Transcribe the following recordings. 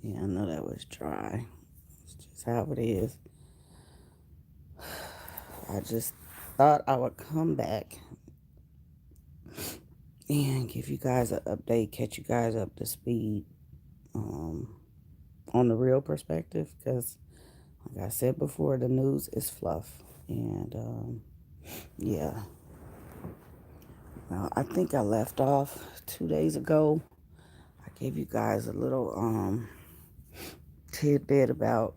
Yeah, I know that was dry. It's just how it is. I just thought I would come back and give you guys an update, catch you guys up to speed um, on the real perspective. Because, like I said before, the news is fluff. And yeah, well, I think I left off 2 days ago. I gave you guys a little tidbit about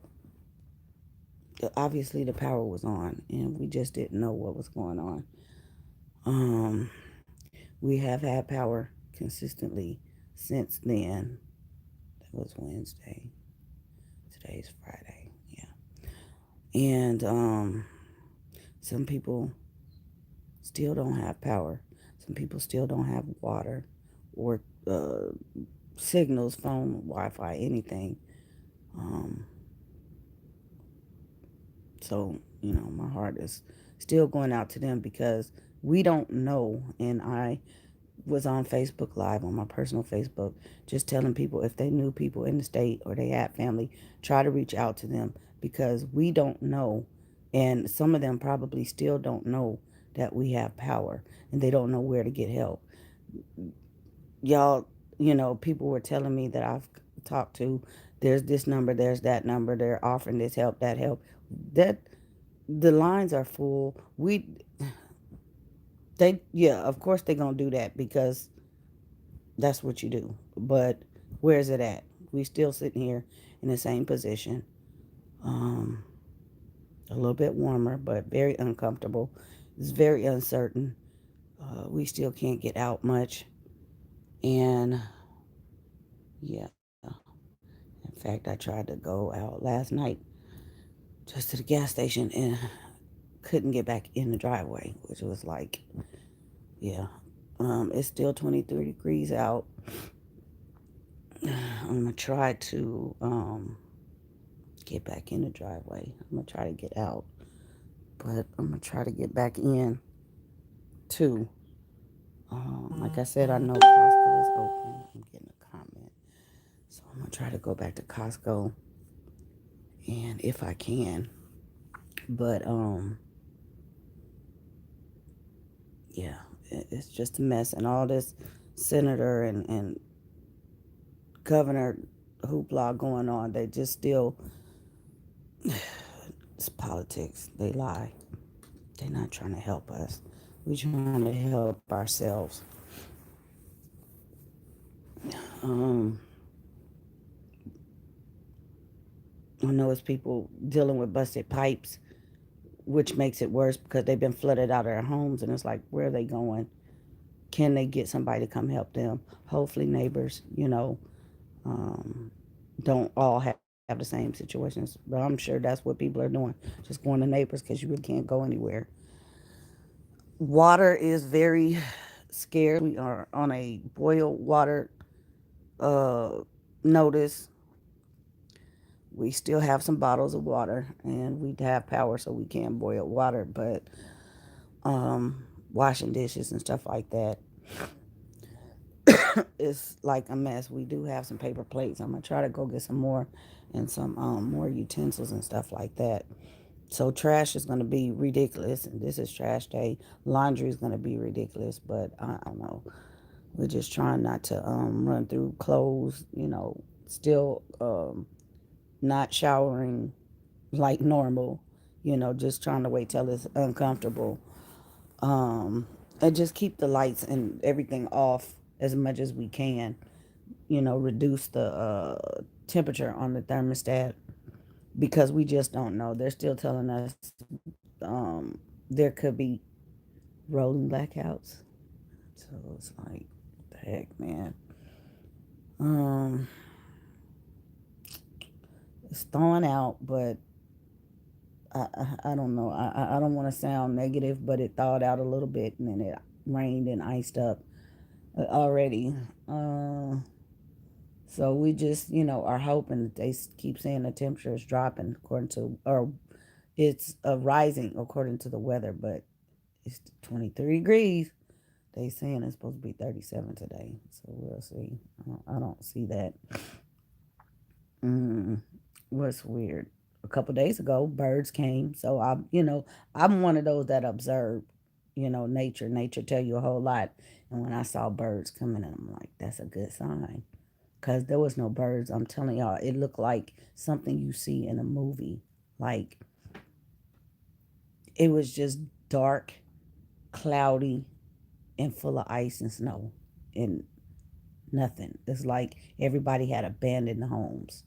obviously the power was on and we just didn't know what was going on. Um, we have had power consistently since then. That was Wednesday. Today's Friday. Yeah. And some people still don't have power. Some people still don't have water or signals, phone, Wi Fi, anything. Um, so, my heart is still going out to them because we don't know. And I was on Facebook Live on my personal Facebook, just telling people if they knew people in the state or they had family, try to reach out to them because we don't know. And some of them probably still don't know that we have power and they don't know where to get help. Y'all, people were telling me that I've talked to, there's this number, there's that number, they're offering this help, that help. That the lines are full. Yeah, of course they're going to do that because that's what you do. But where's it at? We still sitting here in the same position. Um, a little bit warmer, but very uncomfortable. It's very uncertain. We still can't get out much. And yeah, in fact, I tried to go out last night just to the gas station and couldn't get back in the driveway, which was like, yeah. It's still 23 degrees out. I'm gonna try to get back in the driveway. I'm gonna try to get out, but I'm gonna try to get back in too. Like I said, I know Costco is open. I'm getting a comment, so I'm gonna try to go back to Costco, and if I can, but yeah, it's just a mess, and all this senator and governor hoopla going on. They just still, it's politics. They lie. They're not trying to help us. We're trying to help ourselves. Um, I know it's people dealing with busted pipes, which makes it worse because they've been flooded out of their homes, and it's like, where are they going? Can they get somebody to come help them? Hopefully, neighbors, um, don't all have the same situations, but I'm sure that's what people are doing, just going to neighbors because you really can't go anywhere. Water is very scarce. We are on a boil water uh, notice. We still have some bottles of water, and we have power, so we can boil water. But washing dishes and stuff like that is like a mess. We do have some paper plates. I'm gonna try to go get some more and some more utensils and stuff like that. So trash is gonna be ridiculous, and this is trash day. Laundry is gonna be ridiculous, but I don't know. We're just trying not to run through clothes. Still not showering like normal. Just trying to wait till it's uncomfortable. And just keep the lights and everything off as much as we can. Reduce the temperature on the thermostat because we just don't know. They're still telling us there could be rolling blackouts. So it's like, what the heck, man. Um, it's thawing out, but I don't know. I don't want to sound negative, but it thawed out a little bit and then it rained and iced up already. Uh, so we just, are hoping that they keep saying the temperature is dropping according to, or it's rising according to the weather, but it's 23 degrees. They saying it's supposed to be 37 today. So we'll see. I don't see that. Mm, what's weird? A couple days ago, birds came. So I'm one of those that observe, nature. Nature tell you a whole lot. And when I saw birds coming, I'm like, that's a good sign. Cause there was no birds. I'm telling y'all, it looked like something you see in a movie. Like it was just dark, cloudy, and full of ice and snow, and nothing. It's like everybody had abandoned the homes.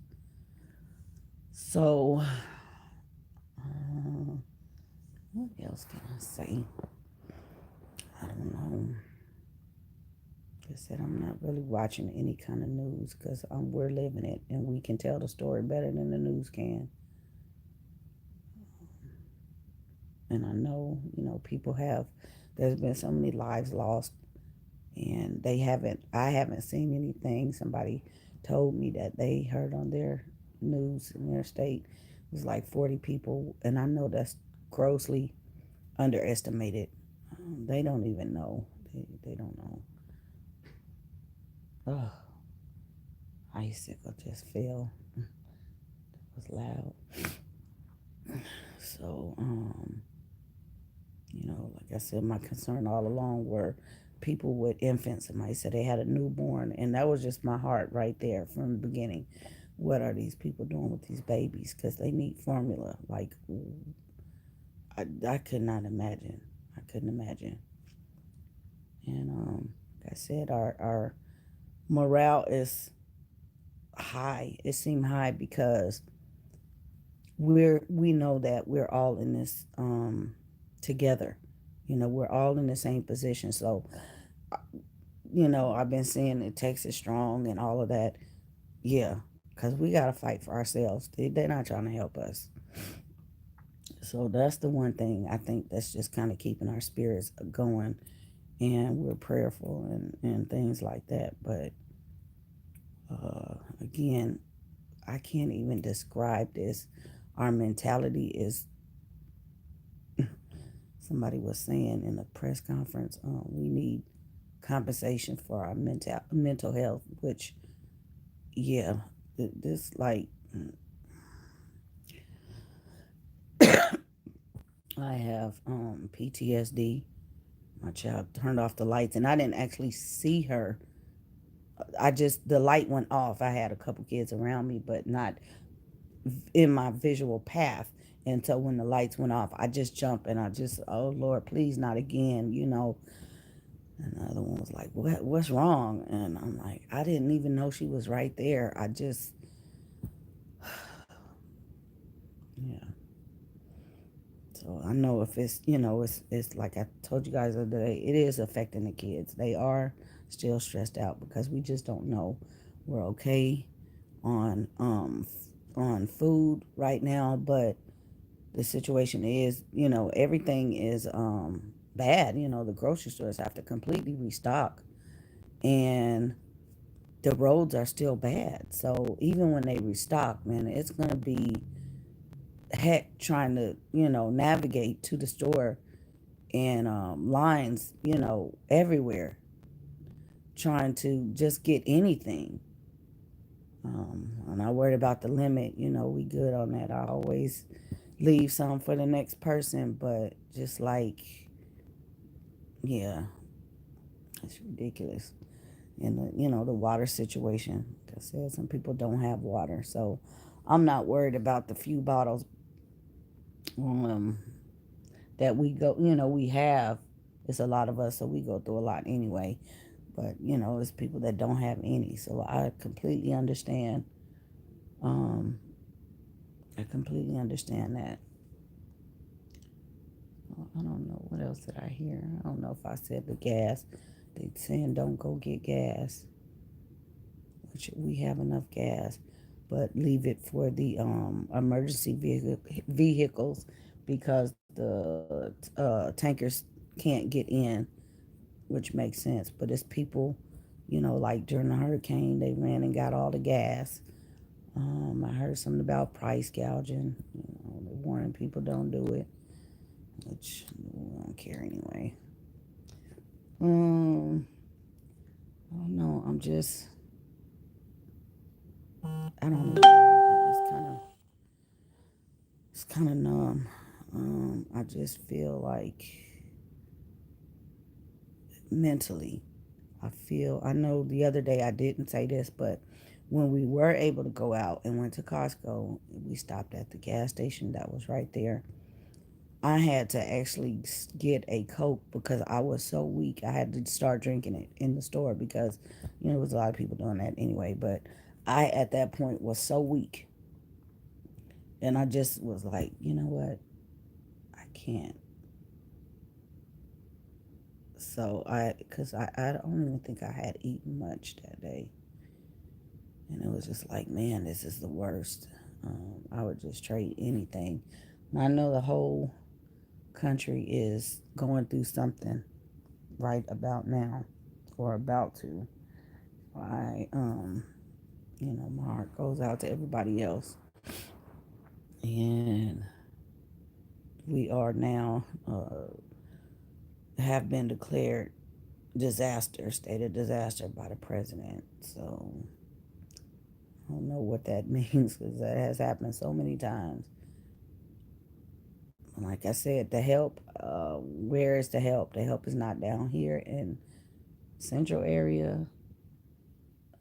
So, uh, what else can I say? I don't know. Like I said, I'm not really watching any kind of news because we're living it and we can tell the story better than the news can. And I know, people have, there's been so many lives lost and I haven't seen anything. Somebody told me that they heard on their news in their state it was like 40 people. And I know that's grossly underestimated. They don't even know. They don't know. Oh, icicle just fell. It was loud. So, like I said, my concern all along were people with infants. Somebody said they had a newborn, and that was just my heart right there from the beginning. What are these people doing with these babies? Because they need formula. Like, I could not imagine. I couldn't imagine. And like I said, our morale is high. It seemed high because we know that we're all in this together. We're all in the same position. So, I've been seeing the Texas Strong and all of that. Yeah, because we got to fight for ourselves. They're not trying to help us. So that's the one thing I think that's just kind of keeping our spirits going. And we're prayerful and things like that. But again, I can't even describe this. Our mentality is, somebody was saying in a press conference, we need compensation for our mental health, which, yeah, this like I have PTSD. My child turned off the lights, and I didn't actually see her. The light went off. I had a couple kids around me, but not in my visual path. And so when the lights went off, I just jumped and oh Lord, please not again. And the other one was like, what's wrong? And I'm like, I didn't even know she was right there. Yeah. So I know if it's like I told you guys the other day, it is affecting the kids. They are still stressed out because we just don't know. We're okay on food right now, but the situation is, everything is bad. The grocery stores have to completely restock, and the roads are still bad. So even when they restock, man, it's gonna be heck trying to navigate to the store and lines everywhere trying to just get anything. I'm not worried about the limit. We good on that. I always leave some for the next person, but just like, yeah, it's ridiculous. And the water situation. Like I said, some people don't have water, so I'm not worried about the few bottles um, that we have. It's a lot of us, so we go through a lot anyway. But it's people that don't have any, so I completely understand. Um, I completely understand that. I don't know what else did I hear. I don't know if I said the gas. They saying don't go get gas, which we have enough gas, but leave it for the emergency vehicles because the tankers can't get in, which makes sense. But it's people, like during the hurricane, they ran and got all the gas. I heard something about price gouging. They're warning people don't do it, which I don't care anyway. Um, I don't know. I don't know. kind of numb. I just feel like mentally, I know the other day I didn't say this, but when we were able to go out and went to Costco, we stopped at the gas station that was right there. I had to actually get a Coke because I was so weak. I had to start drinking it in the store because, there was a lot of people doing that anyway. But I, at that point, was so weak. And I just was like, you know what? I can't. So because I don't even think I had eaten much that day. And it was just like, man, this is the worst. I would just trade anything. And I know the whole country is going through something right about now or about to. My heart goes out to everybody else. And we are now, have been declared state of disaster by the president. So I don't know what that means because that has happened so many times. Like I said, the help, where is the help? The help is not down here in central area.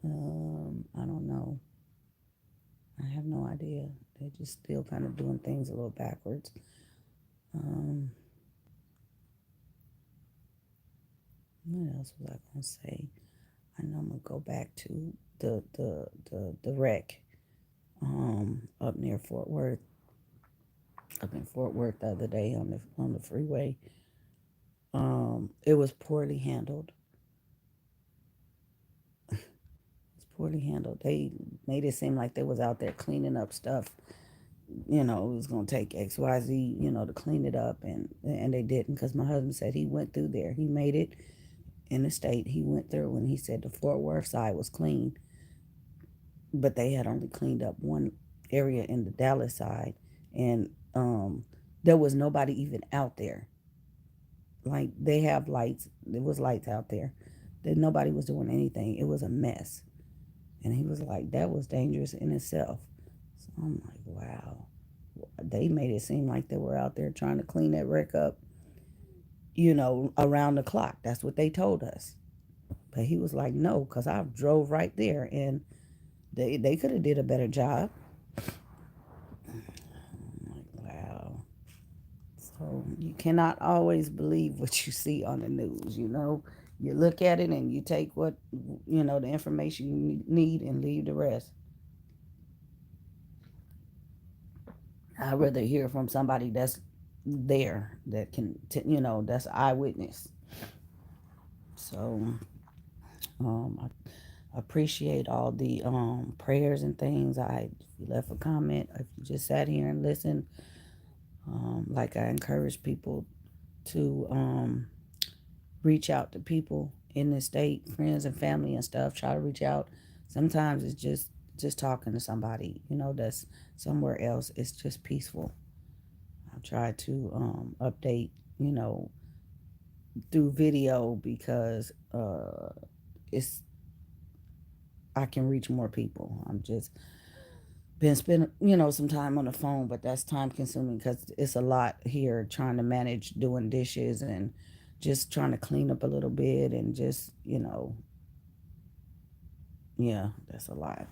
I don't know. I have no idea. They're just still kind of doing things a little backwards. Um, what else was I gonna say? I know I'm gonna go back to the wreck up near Fort Worth, up in Fort Worth the other day on the freeway. It was poorly handled. It's poorly handled. They made it seem like they was out there cleaning up stuff. It was gonna take XYZ, to clean it up, and they didn't because my husband said he went through there. He made it in the state. He went through and he said the Fort Worth side was clean, but they had only cleaned up one area in the Dallas side, and there was nobody even out there. Like they have lights, there was lights out there. That nobody was doing anything. It was a mess, and he was like, that was dangerous in itself. So I'm like, wow, they made it seem like they were out there trying to clean that wreck up, around the clock. That's what they told us. But he was like, no, because I drove right there, and they could have did a better job. I'm like, wow. So you cannot always believe what you see on the news. You look at it and you take what, the information you need and leave the rest. I'd rather hear from somebody that's there that can, that's eyewitness. So I appreciate all the prayers and things. If you left a comment, if you just sat here and listened, like I encourage people to reach out to people in the state, friends and family and stuff. Try to reach out. Sometimes it's just talking to somebody, that's somewhere else. It's just peaceful. I try to update, through video because it's I can reach more people. I'm just been spending, some time on the phone, but that's time consuming because it's a lot here trying to manage doing dishes and just trying to clean up a little bit and just, yeah, that's a lot.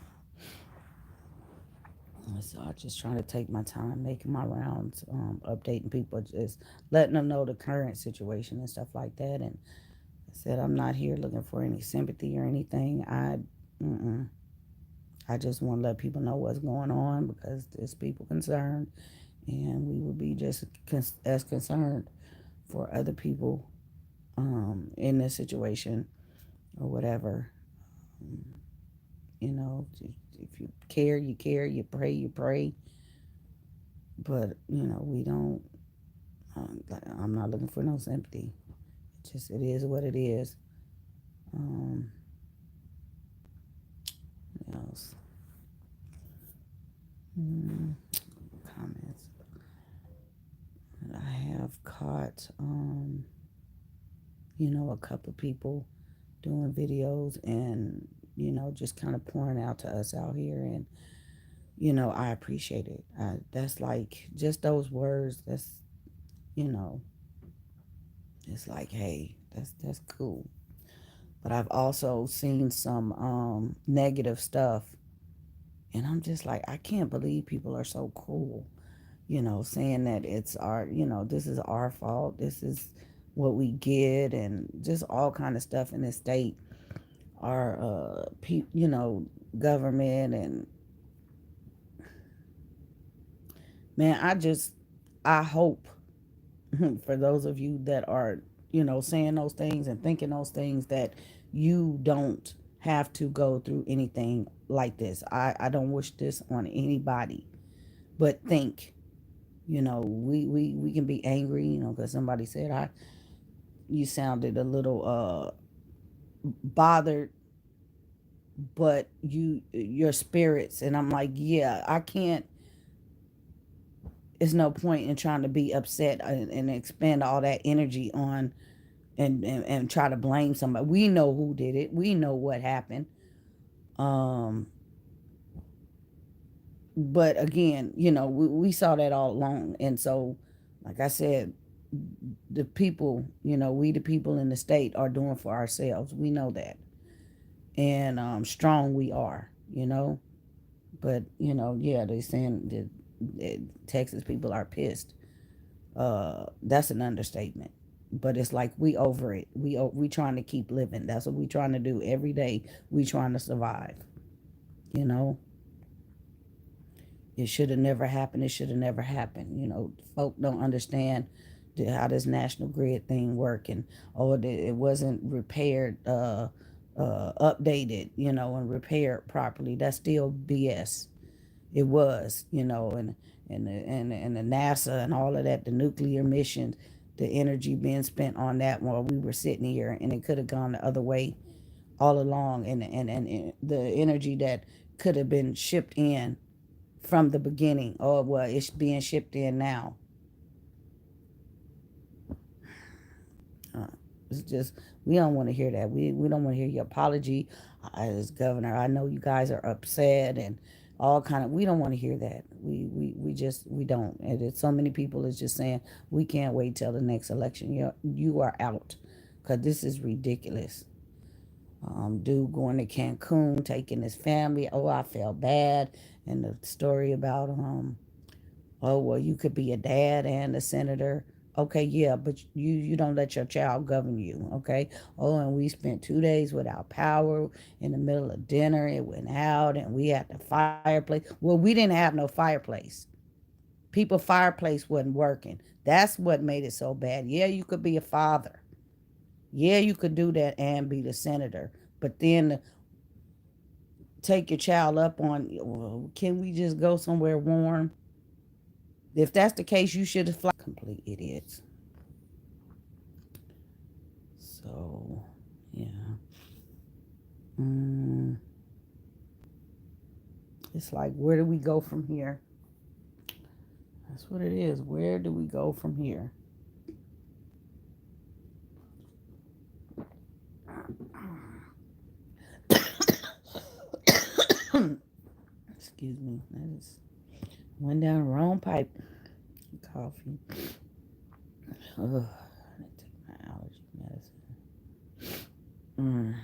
So I just trying to take my time, making my rounds, updating people, just letting them know the current situation and stuff like that. And I said, I'm not here looking for any sympathy or anything. Mm-mm. I just want to let people know what's going on because there's people concerned, and we would be just as concerned for other people in this situation or whatever. Um, if you care, you care. You pray, you pray. But we don't. I'm not looking for no sympathy. It is what it is. Um, what else? Mm, comments. I have caught, a couple of people doing videos and, just kind of pouring out to us out here. And I appreciate it. That's like just those words. You know, it's like, hey, that's cool. But I've also seen some negative stuff, and I'm just like, I can't believe people are so cruel. Saying that it's our, this is our fault. This is what we get, and just all kind of stuff in the state. Our, government and man, I hope for those of you that are, saying those things and thinking those things that you don't have to go through anything like this. I don't wish this on anybody, but think, we can be angry, because somebody said you sounded a little bothered, but your spirits, and I'm like, yeah, I can't. It's no point in trying to be upset and expend all that energy on and try to blame somebody. We know who did it. We know what happened. Um, but again, we saw that all along, and so, like I said, the people, we the people in the state are doing for ourselves. We know that, and strong we are, But yeah, they saying that Texas people are pissed. That's an understatement. But it's like we over it. We trying to keep living. That's what we trying to do every day. We trying to survive. You know, it should have never happened. It should have never happened. Folk don't understand how this national grid thing work, and it wasn't repaired, updated, and repaired properly. That's still BS. It was, and the NASA and all of that, the nuclear missions, the energy being spent on that while we were sitting here, and it could have gone the other way all along, and the energy that could have been shipped in from the beginning. Oh well, it's being shipped in now. Uh, it's just we don't want to hear that. We don't want to hear your apology as governor. I know you guys are upset and all kind of. We don't want to hear that. We don't. And it's so many people is just saying we can't wait till the next election. You are out because this is ridiculous. Dude going to Cancun, taking his family. Oh, I felt bad. And the story about oh well, you could be a dad and a senator. Okay, yeah, but you don't let your child govern you. Okay. Oh, and we spent 2 days without power in the middle of dinner. It went out, and we had the fireplace. Well, we didn't have no fireplace. People fireplace wasn't working. That's what made it so bad. Yeah, you could be a father. Yeah, you could do that and be the senator. But then take your child up on, well, can we just go somewhere warm? If that's the case, you should have fly. Complete idiots. So, yeah. Mm, it's like, where do we go from here? That's what it is. Where do we go from here? Excuse me. That is went down the wrong pipe. Coffee. Ugh. I need to take my allergy medicine. Mm.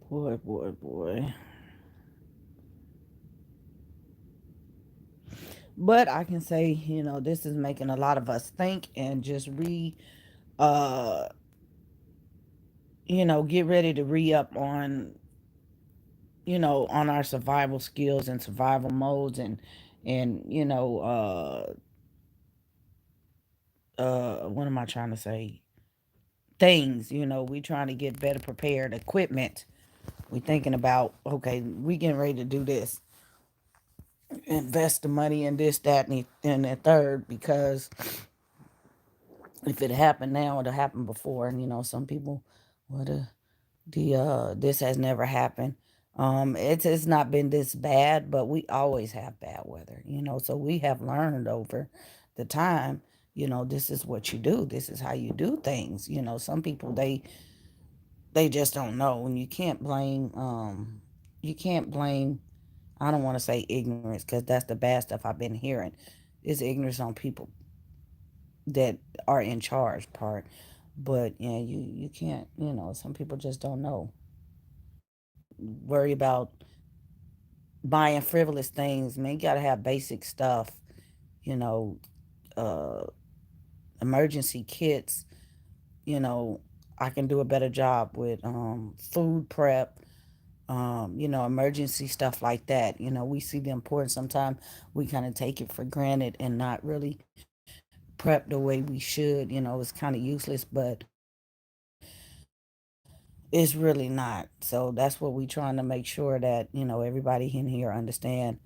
Boy, boy, boy. But I can say, this is making a lot of us think and just uh, get ready to re up on, on our survival skills and survival modes and, what am I trying to say? Things, we trying to get better prepared equipment. We thinking about, okay, we getting ready to do this, invest the money in this, that, and the third, because if it happened now, it'll happen before. And some people, what this has never happened. It's not been this bad, but we always have bad weather. So we have learned over the time. This is what you do. This is how you do things. Some people They just don't know. And you can't blame, I don't want to say ignorance because that's the bad stuff I've been hearing. Is ignorance on people that are in charge part. But yeah, you can't, some people just don't know. Worry about buying frivolous things. Man, you gotta have basic stuff, you know, uh emergency kits, you know. I can do a better job with food prep, emergency stuff like that. We see the importance. Sometimes we kind of take it for granted and not really prep the way we should. It's kind of useless, but it's really not. So that's what we trying to make sure that, everybody in here understand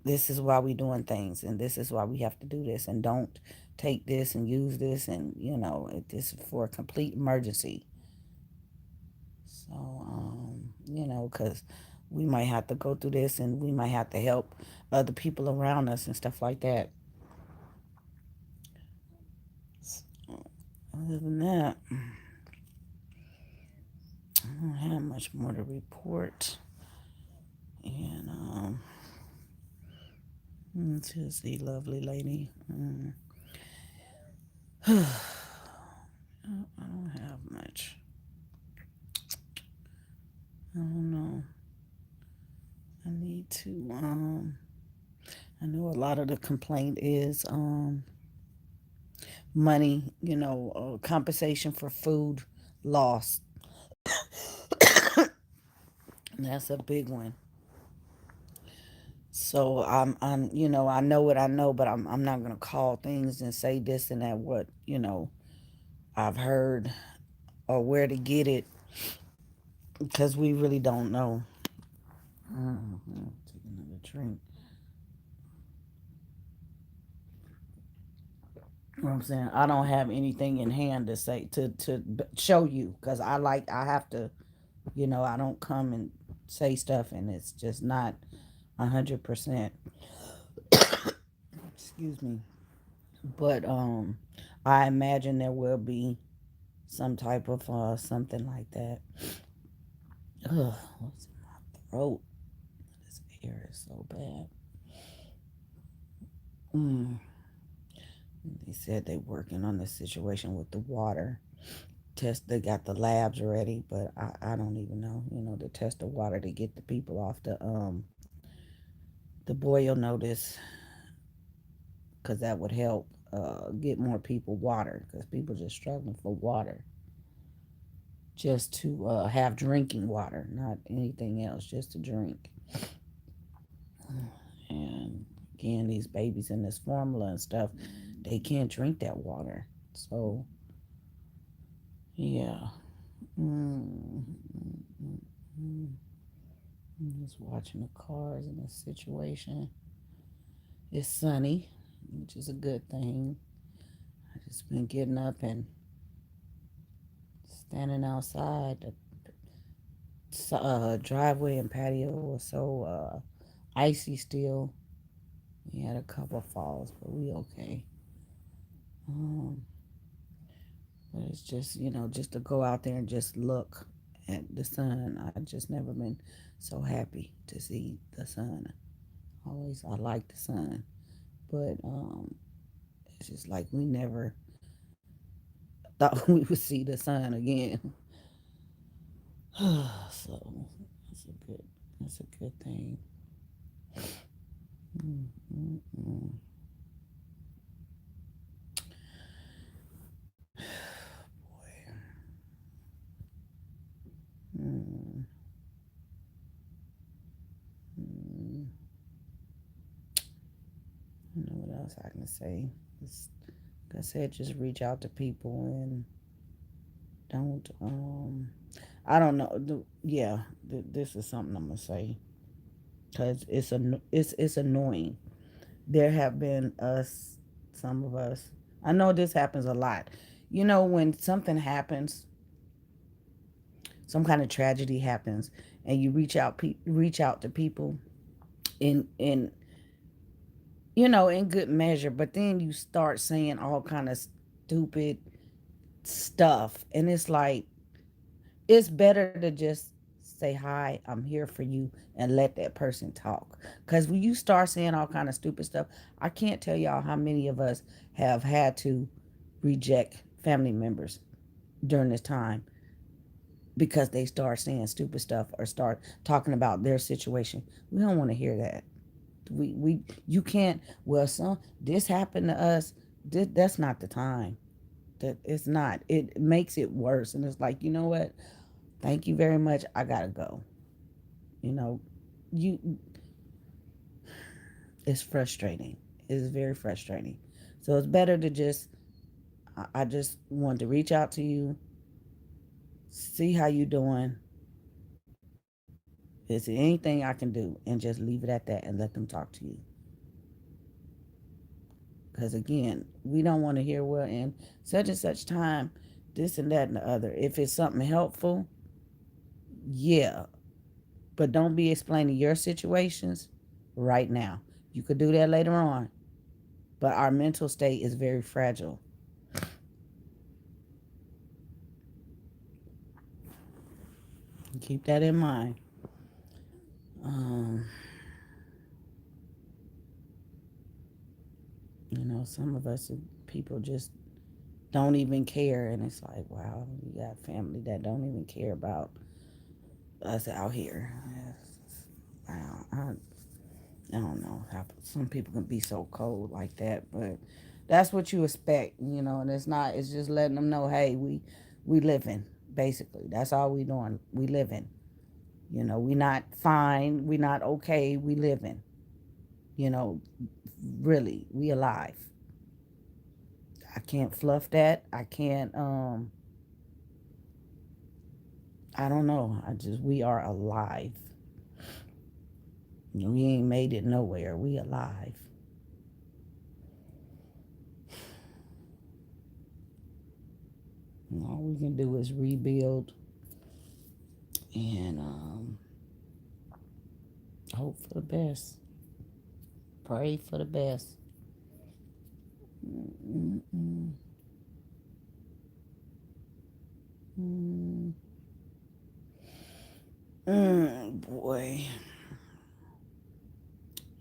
this is why we doing things and this is why we have to do this, and don't take this and use this, and this is for a complete emergency. So, because we might have to go through this and we might have to help other people around us and stuff like that. So, other than that, I don't have much more to report. And, to see lovely lady. I don't have much. I don't know. I need to, I know a lot of the complaint is, money, compensation for food loss. That's a big one. So I know what I know, but I'm not gonna call things and say this and that. What I've heard or where to get it, because we really don't know. Take another drink. You know what I'm saying? I don't have anything in hand to say to show you, because I have to, I don't come and say stuff and it's just not 100%. Excuse me. But I imagine there will be some type of something like that. Ugh, what's in my throat? This air is so bad. Mm. They said they working on the situation with the water. They got the labs ready, but I don't even know, to test the water to get the people off the boil notice, because that would help get more people water, because people just struggling for water, just to have drinking water, not anything else, just to drink. And again, these babies in this formula and stuff, they can't drink that water. So yeah. mm I'm just watching the cars in this situation. It's sunny, which is a good thing. I just been getting up and standing outside. The driveway and patio was so icy still. We had a couple of falls, but we okay. Um, but it's just, just to go out there and just look at the sun. I just never been so happy to see the sun. Always, I like the sun, but it's just like we never thought we would see the sun again. So that's a good, that's a good thing. Mm, mm, mm. Boy. Mm, mm. I don't know what else I can say. Just, like I said, just reach out to people and don't. I don't know. Yeah, this is something I'm gonna say, because it's annoying. There have been some of us. I know this happens a lot. When something happens, some kind of tragedy happens, and you reach out to people in in good measure, but then you start saying all kind of stupid stuff, and it's like, It's better to just say hi, I'm here for you, and let that person talk. Because when you start saying all kind of stupid stuff, I can't tell y'all how many of us have had to reject family members during this time because they start saying stupid stuff or start talking about their situation. We don't want to hear that. We you can't. Well, some this happened to us. That's not the time. That it's not. It makes it worse, and it's like, you know what? Thank you very much. I gotta go. You know, you. It's frustrating. It is very frustrating. So it's better to just. I just want to reach out to you, see how you doing. Is there anything I can do, and just leave it at that and let them talk to you? Because again, we don't want to hear, well, in such and such time, this and that and the other. If it's something helpful, yeah. But don't be explaining your situations right now. You could do that later on. But our mental state is very fragile. Keep that in mind. Um, some of us people just don't even care, and it's like, wow, you got family that don't even care about us out here. Wow, I don't know how some people can be so cold like that, but that's what you expect, and it's not. It's just letting them know, hey, we living basically. That's all we doing. We living. We not fine. We not okay. We living. You know, really, we alive. I can't fluff that. I can't. I don't know. We are alive. We ain't made it nowhere. We alive. And all we can do is rebuild and hope for the best. Pray for the best. Mm-mm-mm. Mm. Boy.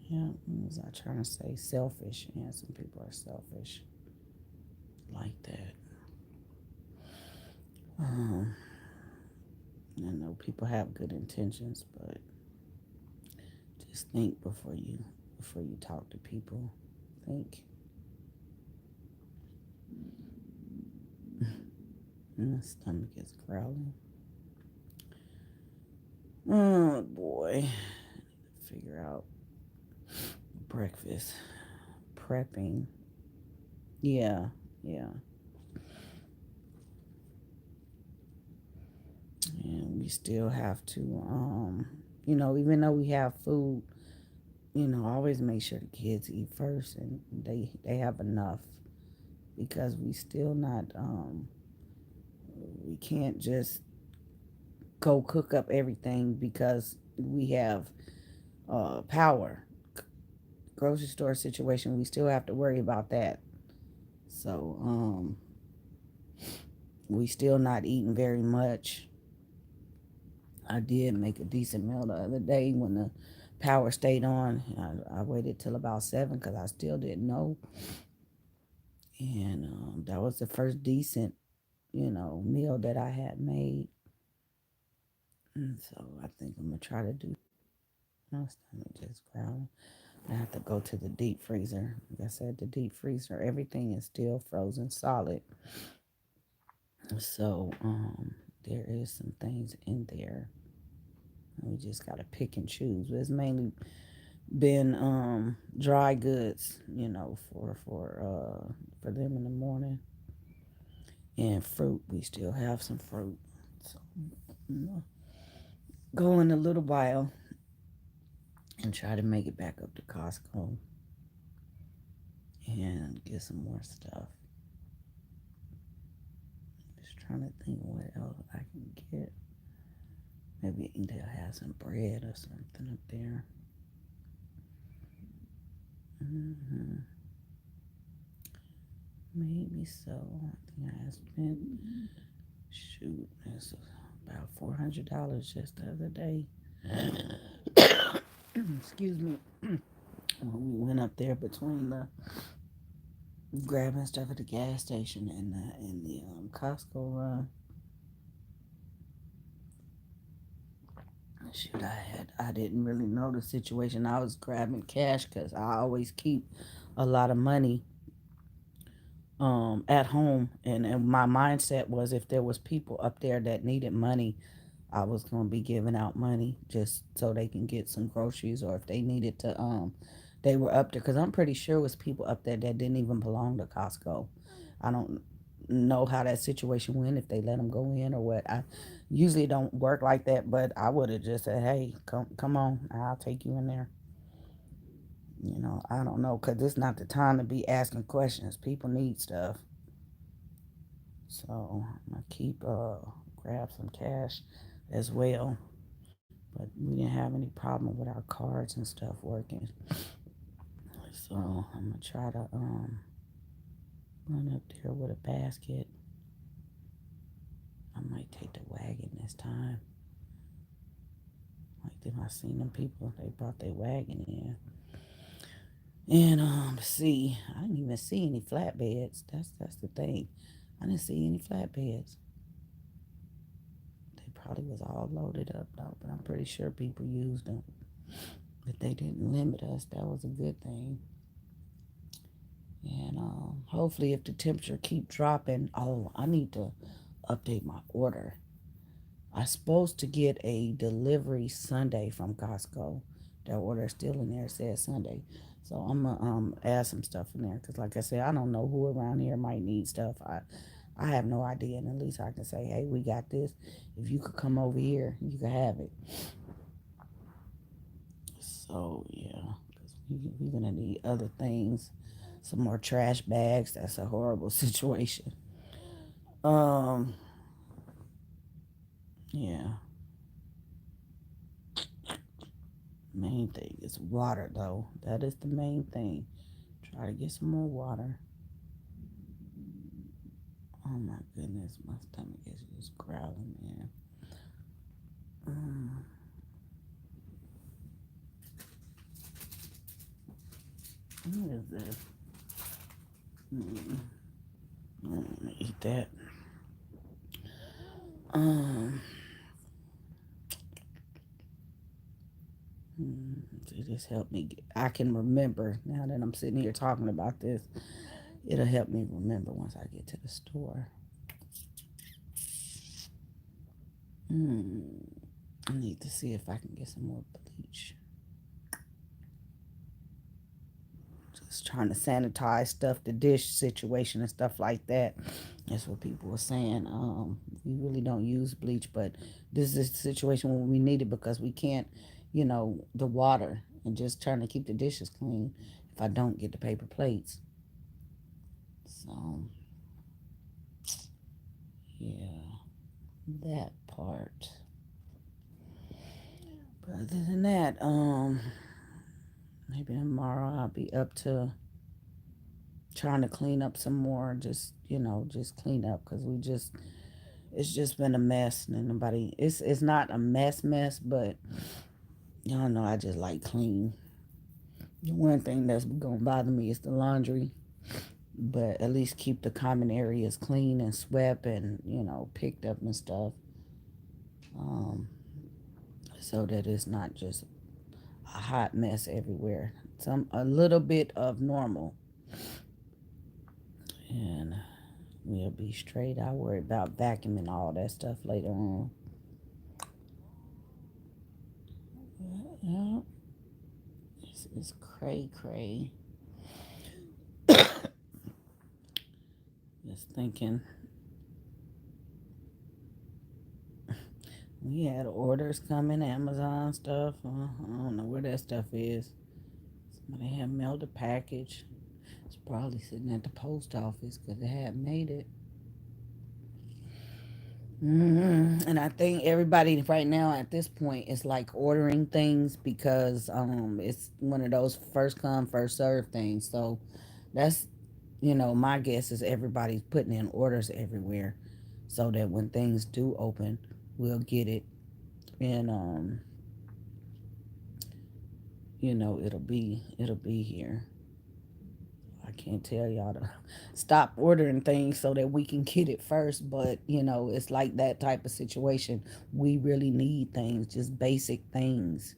Yeah, what was I trying to say? Selfish. Yeah, some people are selfish like that. Um, I know people have good intentions, but just think before you talk to people. Think. My stomach is growling. Oh boy. Figure out breakfast. Prepping. Yeah, yeah. And we still have to, even though we have food, always make sure the kids eat first and they have enough because we still not, we can't just go cook up everything because we have power. Grocery store situation, we still have to worry about that. So, we still not eating very much. I did make a decent meal the other day when the power stayed on. I waited till about 7 because I still didn't know. And that was the first decent, meal that I had made. And so I think I'm going to try to do. My stomach just growling. I have to go to the deep freezer. Like I said, the deep freezer, everything is still frozen solid. So there is some things in there. We just got to pick and choose. But it's mainly been dry goods, for them in the morning. And fruit, we still have some fruit. So go in a little while and try to make it back up to Costco and get some more stuff. Just trying to think what else I can get. Maybe they'll have some bread or something up there. Mm-hmm. Maybe so. I think I spent, shoot, that's about $400 just the other day. Excuse me. When we went up there between the grabbing stuff at the gas station and the Costco run. Shoot, I didn't really know the situation. I was grabbing cash because I always keep a lot of money at home, and my mindset was if there was people up there that needed money, I was gonna be giving out money just so they can get some groceries, or if they needed to they were up there because I'm pretty sure it was people up there that didn't even belong to Costco. I don't know how that situation went, if they let them go in or what. I usually don't work like that, but I would have just said, hey, come on, I'll take you in there. I don't know, because it's not the time to be asking questions. People need stuff. So I'm going to grab some cash as well. But we didn't have any problem with our cards and stuff working. So I'm going to try to run up there with a basket. I might take the wagon this time. Like them, I seen them people, they brought their wagon in. And see, I didn't even see any flatbeds. That's the thing. I didn't see any flatbeds. They probably was all loaded up though, but I'm pretty sure people used them. But they didn't limit us. That was a good thing. And hopefully, if the temperature keep dropping, I need to update my order. I'm supposed to get a delivery Sunday from Costco. That order is still in there. It says Sunday. So I'm gonna add some stuff in there because, like I said, I don't know who around here might need stuff. I have no idea, and at least I can say, hey, we got this. If you could come over here, you could have it. So yeah, because we're gonna need other things, some more trash bags. That's a horrible situation. Um, yeah. Main thing is water, though. That is the main thing. Try to get some more water. Oh my goodness, my stomach is just growling, man. Mm, what is this? Mm, I don't want to eat that. Um, it just helped me. I can remember now that I'm sitting here talking about this. It'll help me remember once I get to the store. Mm, I need to see if I can get some more bleach. Just trying to sanitize stuff, the dish situation and stuff like that. That's what people were saying. We really don't use bleach, but this is a situation when we need it because we can't, the water, and just trying to keep the dishes clean if I don't get the paper plates. So, yeah, that part. But other than that, maybe tomorrow I'll be up to trying to clean up some more. Just clean up because it's just been a mess. And nobody, it's not a mess, but y'all know I just like clean. The one thing that's gonna bother me is the laundry, but at least keep the common areas clean and swept and picked up and stuff, um, so that it's not just a hot mess everywhere. A little bit of normal, and we'll be straight. I worry about vacuuming all that stuff later on. Yeah, it's cray. Just thinking, we had orders coming, Amazon stuff. I don't know where that stuff is. Somebody had mailed a package. It's probably sitting at the post office because they had made it. And I think everybody right now at this point is like ordering things because it's one of those first come first serve things. So that's my guess is everybody's putting in orders everywhere so that when things do open, we'll get it. And it'll be here. I can't tell y'all to stop ordering things so that we can get it first, but it's like that type of situation. We really need things, just basic things.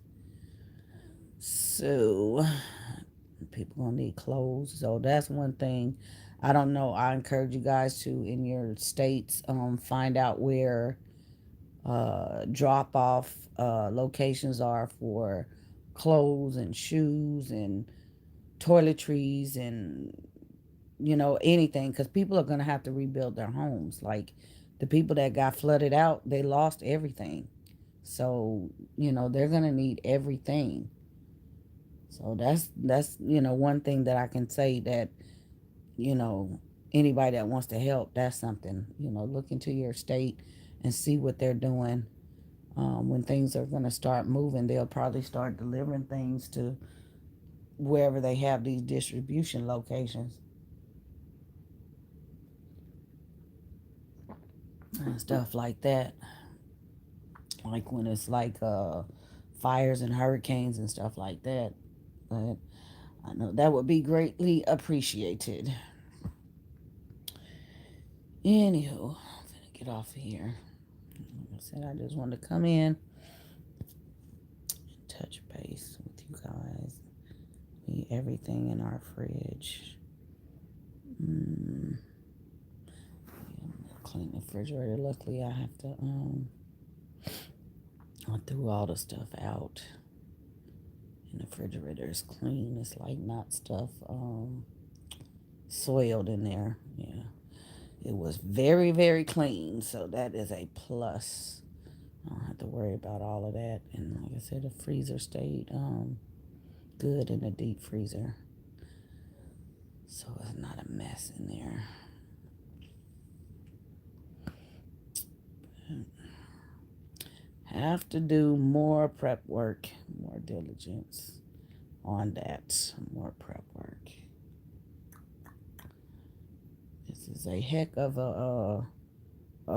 So people gonna need clothes. So that's one thing. I don't know. I encourage you guys to, in your states, find out where drop off locations are for clothes and shoes and toiletries and anything, because people are going to have to rebuild their homes. Like the people that got flooded out, they lost everything. So they're going to need everything. So that's one thing that I can say, that you know anybody that wants to help, that's something. Look into your state and see what they're doing. When things are going to start moving, they'll probably start delivering things to wherever they have these distribution locations and stuff like that. Like when it's like fires and hurricanes and stuff like that. But I know that would be greatly appreciated. Anywho, I'm gonna get off of here. Like I said, I just wanted to come in and touch base with you guys. Need everything in our fridge. Mm. Clean the refrigerator. Luckily, I have to. I threw all the stuff out, and the refrigerator is clean. It's like not stuff soiled in there. Yeah, it was very, very clean. So that is a plus. I don't have to worry about all of that. And like I said, the freezer stayed good in the deep freezer, so it's not a mess in there. Have to do more prep work, more diligence on that, more prep work. This is a heck of a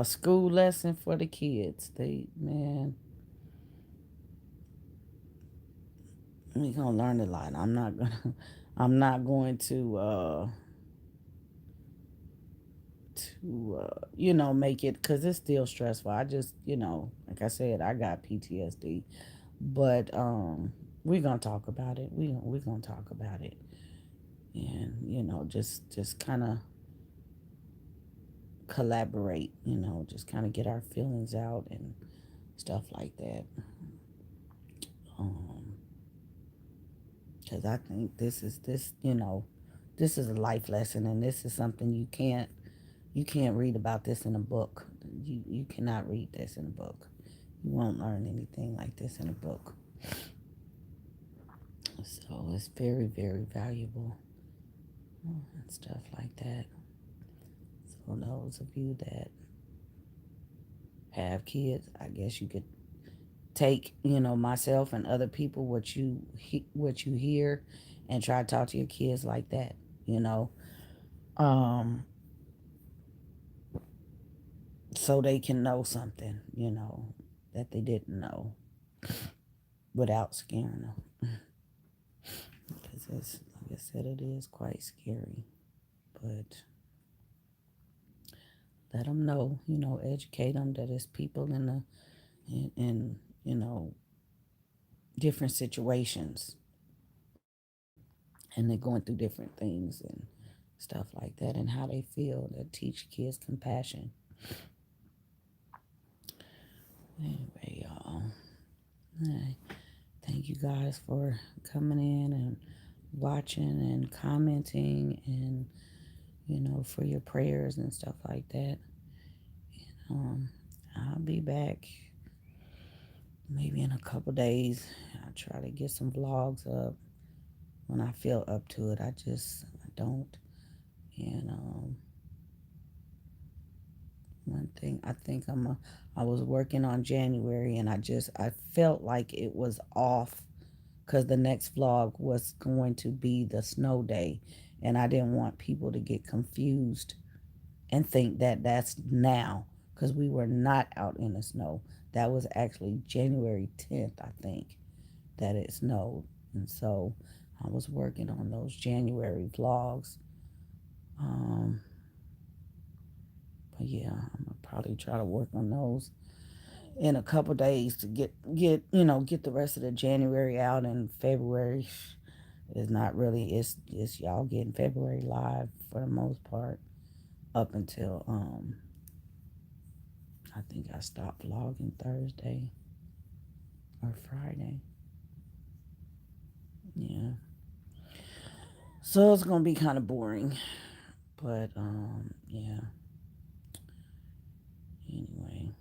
school lesson for the kids. We gonna learn a lot. I'm not going to make it, because it's still stressful. I just like I said, I got PTSD, but we're gonna talk about it. We're gonna talk about it, and just kind of collaborate. Just kind of get our feelings out and stuff like that. Um, because I think this is a life lesson, and this is something you can't read about this in a book. You cannot read this in a book. You won't learn anything like this in a book. So it's very, very valuable and stuff like that. So those of you that have kids, I guess you could take myself and other people, what you hear, and try to talk to your kids like that. You know, um, so they can know something. That they didn't know, without scaring them. Because it's, like I said, it is quite scary. But let them know, educate them that it's people in different situations, and they're going through different things and stuff like that, and how they feel. That teach kids compassion. Anyway, y'all, thank you guys for coming in and watching and commenting, and for your prayers and stuff like that. Um, I'll be back maybe in a couple days. I'll try to get some vlogs up when I feel up to it. I don't. And one thing, I think I was working on January, and I felt like it was off, because the next vlog was going to be the snow day, and I didn't want people to get confused and think that that's now. because we were not out in the snow. That was actually January 10th, I think, that it snowed. And so I was working on those January vlogs. Um, but yeah, I'm gonna probably try to work on those in a couple days to get the rest of the January out. And February is not really, it's y'all getting February live for the most part up until I think I stopped vlogging Thursday or Friday. Yeah. So it's gonna be kind of boring. But yeah. Anyway.